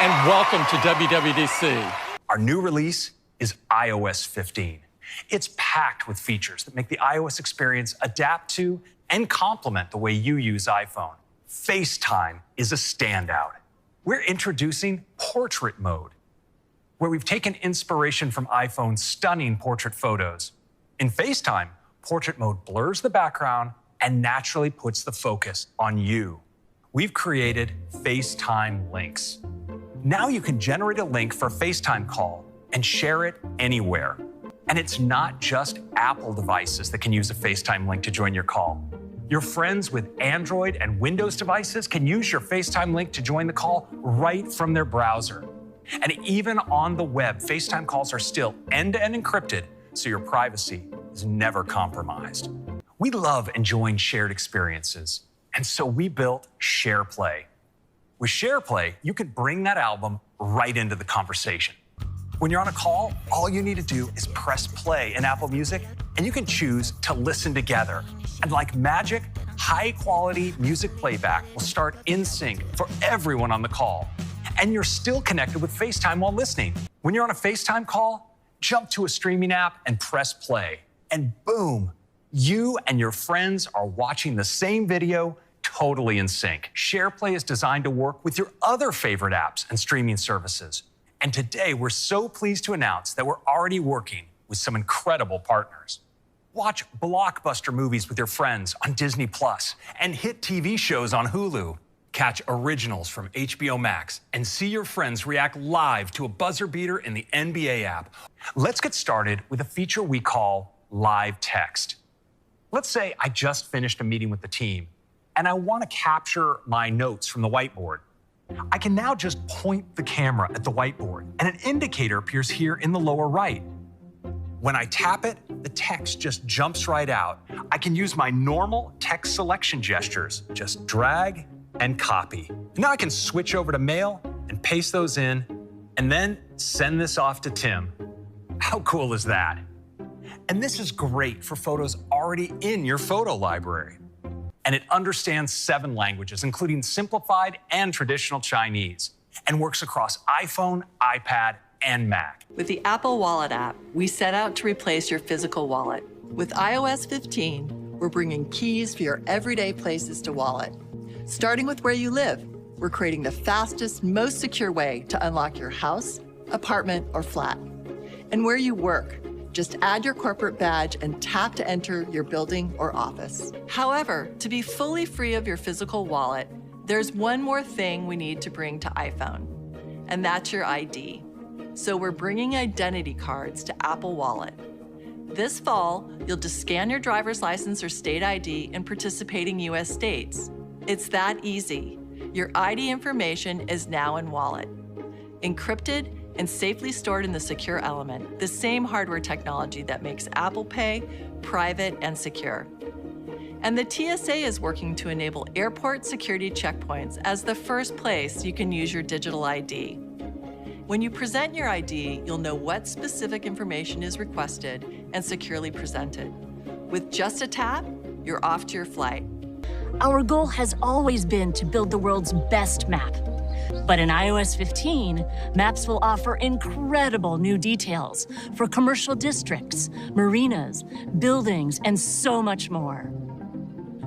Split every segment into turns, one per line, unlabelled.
and welcome to WWDC.
Our new release is iOS 15. It's packed with features that make the iOS experience adapt to and complement the way you use iPhone. FaceTime is a standout. We're introducing Portrait Mode, where we've taken inspiration from iPhone's stunning portrait photos. In FaceTime, Portrait Mode blurs the background and naturally puts the focus on you. We've created FaceTime links. Now you can generate a link for a FaceTime call and share it anywhere. And it's not just Apple devices that can use a FaceTime link to join your call. Your friends with Android and Windows devices can use your FaceTime link to join the call right from their browser. And even on the web, FaceTime calls are still end-to-end encrypted, so your privacy is never compromised. We love enjoying shared experiences, and so we built SharePlay. With SharePlay, you could bring that album right into the conversation. When you're on a call, all you need to do is press play in Apple Music, and you can choose to listen together. And like magic, high-quality music playback will start in sync for everyone on the call. And you're still connected with FaceTime while listening. When you're on a FaceTime call, jump to a streaming app and press play. And boom, you and your friends are watching the same video totally in sync. SharePlay is designed to work with your other favorite apps and streaming services. And today, we're so pleased to announce that we're already working with some incredible partners. Watch blockbuster movies with your friends on Disney Plus and hit TV shows on Hulu. Catch originals from HBO Max and see your friends react live to a buzzer beater in the NBA app. Let's get started with a feature we call Live Text. Let's say I just finished a meeting with the team and I want to capture my notes from the whiteboard. I can now just point the camera at the whiteboard and an indicator appears here in the lower right. When I tap it, the text just jumps right out. I can use my normal text selection gestures, just drag and copy. Now I can switch over to Mail and paste those in and then send this off to Tim. How cool is that? And this is great for photos already in your photo library. And it understands 7 languages, including simplified and traditional Chinese, and works across iPhone, iPad, and Mac.
With the Apple Wallet app, we set out to replace your physical wallet. With iOS 15, we're bringing keys for your everyday places to wallet. Starting with where you live, we're creating the fastest, most secure way to unlock your house, apartment, or flat. And where you work, just add your corporate badge and tap to enter your building or office. However, to be fully free of your physical wallet, there's one more thing we need to bring to iPhone, and that's your ID. So we're bringing identity cards to Apple Wallet. This fall, you'll just scan your driver's license or state ID in participating US states. It's that easy. Your ID information is now in Wallet, encrypted and safely stored in the secure element, the same hardware technology that makes Apple Pay private and secure. And the TSA is working to enable airport security checkpoints as the first place you can use your digital ID. When you present your ID, you'll know what specific information is requested and securely presented. With just a tap, you're off to your flight.
Our goal has always been to build the world's best map. But in iOS 15, Maps will offer incredible new details for commercial districts, marinas, buildings, and so much more.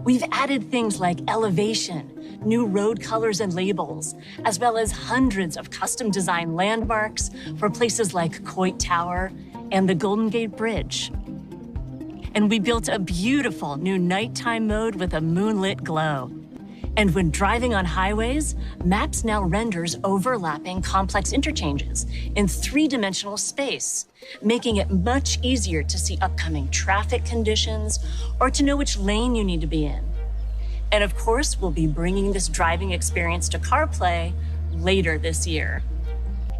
We've added things like elevation, new road colors and labels, as well as hundreds of custom-designed landmarks for places like Coit Tower and the Golden Gate Bridge. And we built a beautiful new nighttime mode with a moonlit glow. And when driving on highways, Maps now renders overlapping complex interchanges in 3-dimensional space, making it much easier to see upcoming traffic conditions or to know which lane you need to be in. And of course, we'll be bringing this driving experience to CarPlay later this year.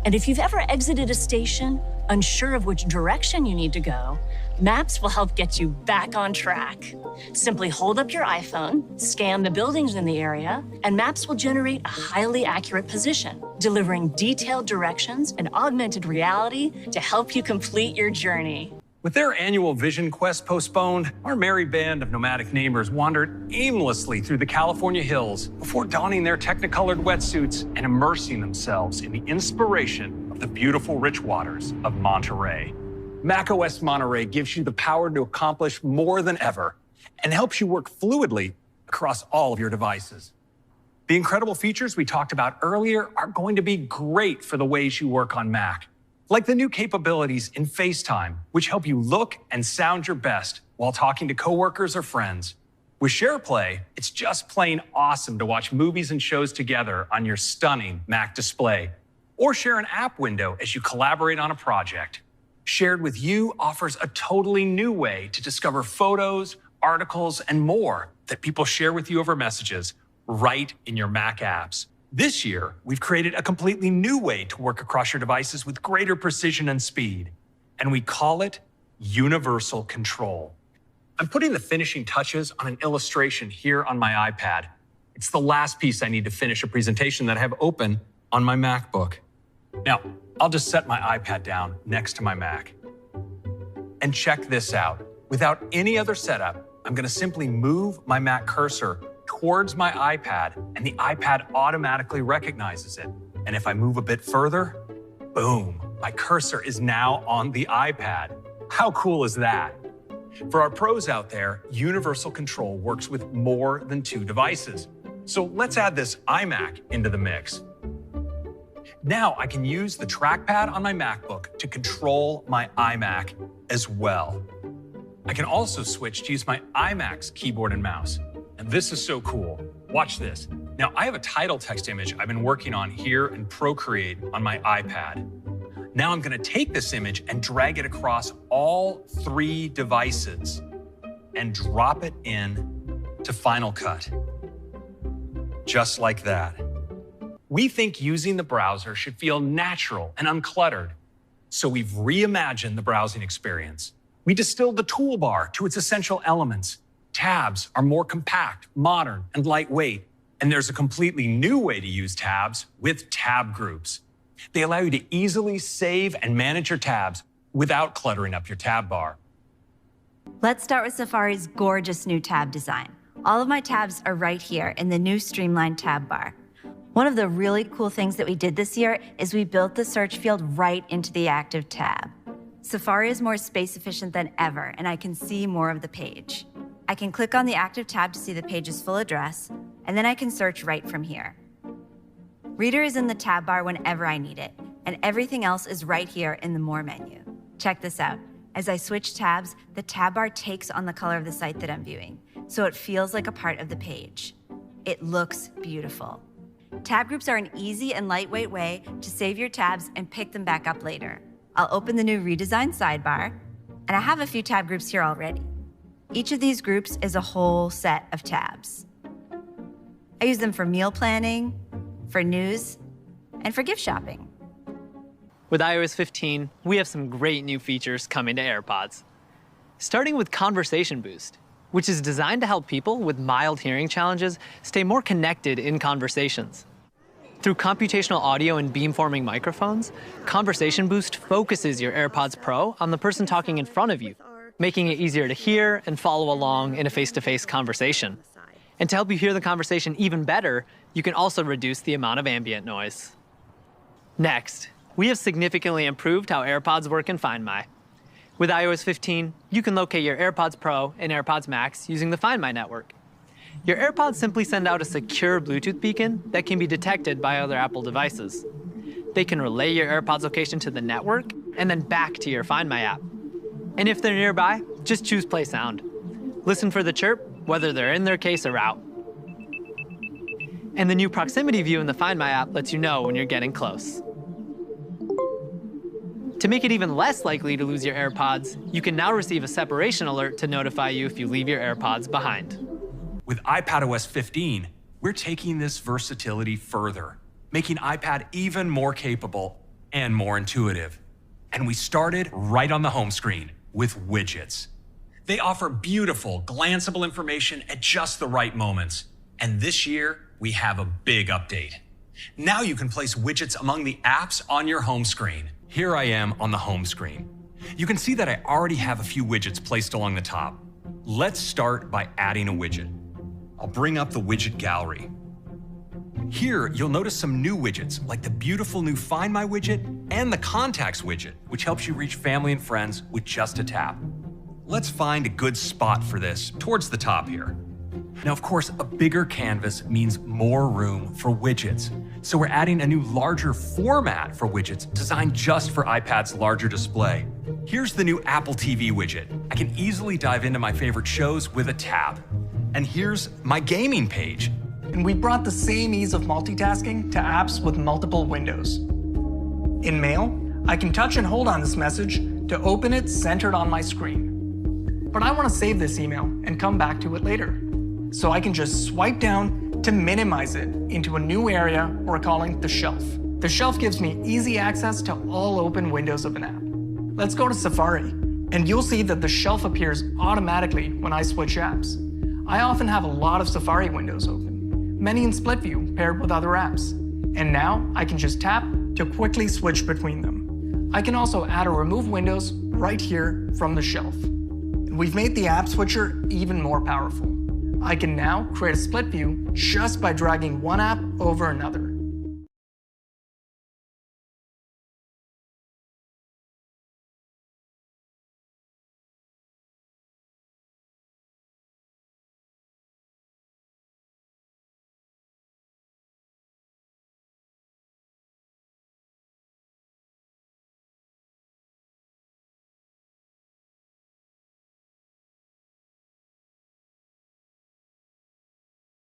And if you've ever exited a station, unsure of which direction you need to go, Maps will help get you back on track. Simply hold up your iPhone, scan the buildings in the area, and Maps will generate a highly accurate position, delivering detailed directions and augmented reality to help you complete your journey.
With their annual Vision Quest postponed, our merry band of nomadic neighbors wandered aimlessly through the California hills before donning their technicolored wetsuits and immersing themselves in the inspiration of the beautiful rich waters of Monterey. macOS Monterey gives you the power to accomplish more than ever and helps you work fluidly across all of your devices. The incredible features we talked about earlier are going to be great for the ways you work on Mac, like the new capabilities in FaceTime, which help you look and sound your best while talking to coworkers or friends. With SharePlay, it's just plain awesome to watch movies and shows together on your stunning Mac display, or share an app window as you collaborate on a project. Shared with You offers a totally new way to discover photos, articles, and more that people share with you over messages right in your Mac apps. This year, we've created a completely new way to work across your devices with greater precision and speed, and we call it Universal Control. I'm putting the finishing touches on an illustration here on my iPad. It's the last piece I need to finish a presentation that I have open on my MacBook. Now, I'll just set my iPad down next to my Mac. And check this out. Without any other setup, I'm going to simply move my Mac cursor towards my iPad, and the iPad automatically recognizes it. And if I move a bit further, boom, my cursor is now on the iPad. How cool is that? For our pros out there, Universal Control works with more than 2 devices. So let's add this iMac into the mix. Now I can use the trackpad on my MacBook to control my iMac as well. I can also switch to use my iMac's keyboard and mouse. And this is so cool. Watch this. Now, I have a title text image I've been working on here in Procreate on my iPad. Now I'm going to take this image and drag it across all 3 devices and drop it in to Final Cut. Just like that. We think using the browser should feel natural and uncluttered, so we've reimagined the browsing experience. We distilled the toolbar to its essential elements. Tabs are more compact, modern, and lightweight. And there's a completely new way to use tabs with tab groups. They allow you to easily save and manage your tabs without cluttering up your tab bar.
Let's start with Safari's gorgeous new tab design. All of my tabs are right here in the new streamlined tab bar. One of the really cool things that we did this year is we built the search field right into the active tab. Safari is more space efficient than ever, and I can see more of the page. I can click on the active tab to see the page's full address, and then I can search right from here. Reader is in the tab bar whenever I need it, and everything else is right here in the More menu. Check this out. As I switch tabs, the tab bar takes on the color of the site that I'm viewing, so it feels like a part of the page. It looks beautiful. Tab groups are an easy and lightweight way to save your tabs and pick them back up later. I'll open the new redesigned sidebar, and I have a few tab groups here already. Each of these groups is a whole set of tabs. I use them for meal planning, for news, and for gift shopping.
With iOS 15, we have some great new features coming to AirPods. Starting with Conversation Boost, which is designed to help people with mild hearing challenges stay more connected in conversations. Through computational audio and beamforming microphones, Conversation Boost focuses your AirPods Pro on the person talking in front of you, making it easier to hear and follow along in a face-to-face conversation. And to help you hear the conversation even better, you can also reduce the amount of ambient noise. Next, we have significantly improved how AirPods work in Find My. With iOS 15, you can locate your AirPods Pro and AirPods Max using the Find My network. Your AirPods simply send out a secure Bluetooth beacon that can be detected by other Apple devices. They can relay your AirPods location to the network and then back to your Find My app. And if they're nearby, just choose Play Sound. Listen for the chirp, whether they're in their case or out. And the new proximity view in the Find My app lets you know when you're getting close. To make it even less likely to lose your AirPods, you can now receive a separation alert to notify you if you leave your AirPods behind.
With iPadOS 15, we're taking this versatility further, making iPad even more capable and more intuitive. And we started right on the home screen with widgets. They offer beautiful, glanceable information at just the right moments. And this year, we have a big update. Now you can place widgets among the apps on your home screen. Here I am on the home screen. You can see that I already have a few widgets placed along the top. Let's start by adding a widget. I'll bring up the widget gallery. Here, you'll notice some new widgets, like the beautiful new Find My widget and the Contacts widget, which helps you reach family and friends with just a tap. Let's find a good spot for this, towards the top here. Now, of course, a bigger canvas means more room for widgets. So we're adding a new larger format for widgets designed just for iPad's larger display. Here's the new Apple TV widget. I can easily dive into my favorite shows with a tap. And here's my gaming page.
And we brought the same ease of multitasking to apps with multiple windows. In Mail, I can touch and hold on this message to open it centered on my screen. But I want to save this email and come back to it later. So I can just swipe down to minimize it into a new area we're calling the shelf. The shelf gives me easy access to all open windows of an app. Let's go to Safari, and you'll see that the shelf appears automatically when I switch apps. I often have a lot of Safari windows open, many in split view paired with other apps. And now I can just tap to quickly switch between them. I can also add or remove windows right here from the shelf. And we've made the app switcher even more powerful. I can now create a split view just by dragging one app over another.